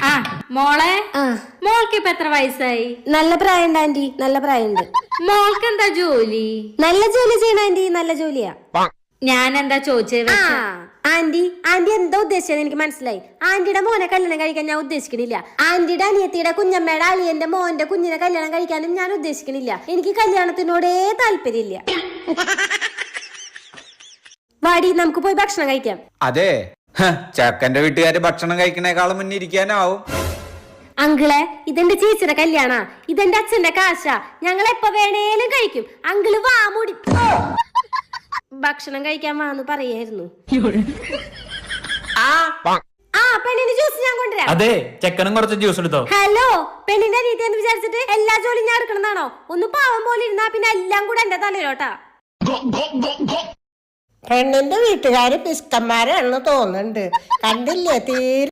ആ മോളെ, മോൾക്ക് ഇപ്പൊ എത്ര വയസ്സായി? നല്ല പ്രായമുണ്ട് ആന്റി, നല്ല പ്രായമുണ്ട്. മോൾക്ക് എന്താ ജോലി? നല്ല ജോലി ചെയ്യണ ആന്റി, നല്ല ജോലിയാ. ഞാൻ എന്താ ചോദിച്ചത്? ആന്റി എന്താ ഉദ്ദേശിച്ചത് എനിക്ക് മനസ്സിലായി. ആന്റിയുടെ മോനെ കല്യാണം കഴിക്കാൻ ഞാൻ ഉദ്ദേശിക്കണില്ല. ആന്റിയുടെ അനിയത്തിയുടെ കുഞ്ഞമ്മയുടെ അളിയന്റെ മോന്റെ കുഞ്ഞിനെ കല്യാണം കഴിക്കാനും ഞാൻ ഉദ്ദേശിക്കണില്ല. എനിക്ക് കല്യാണത്തിനോടേ താല്പര്യമില്ല. വാടി, നമുക്ക് പോയി ഭക്ഷണം കഴിക്കാം. അതെ, ചെക്കന്റെ വീട്ടുകാര് ഭക്ഷണം കഴിക്കണേക്കാളും മുന്നേ ഇരിക്കാനാവും. അങ്കിളെ, ഇതെന്റെ ചേച്ചിയുടെ കല്യാണ, ഇതെന്റെ അച്ഛന്റെ കാശ, ഞങ്ങൾ എപ്പോ വേണേലും കഴിക്കും. അങ്കിള് വാ മൂടി. ഭക്ഷണം കഴിക്കാൻ വാന്ന് പറയായിരുന്നു. പെണ്ണിന്റെ ജ്യൂസ് ഞാൻ കൊണ്ടുവരാം. അതെ, ചെക്കനും കുറച്ച് ജ്യൂസ് എടുത്തോ. ഹലോ, പെണ്ണിന്റെ അനിയത്തി എന്ന് വിചാരിച്ചിട്ട് എല്ലാ ജോലിയും ഞാൻ എടുക്കണമെന്നാണോ? ഒന്ന് പാവം പോലെ ഇരുന്നാ പിന്നെ എല്ലാം കൂടെ എന്റെ തലയിലോട്ടാ. പെണ്ണിന്റെ വീട്ടുകാര് പിസ്കന്മാരാണെന്ന് തോന്നുന്നുണ്ട്. കണ്ടില്ലേ, തീരെ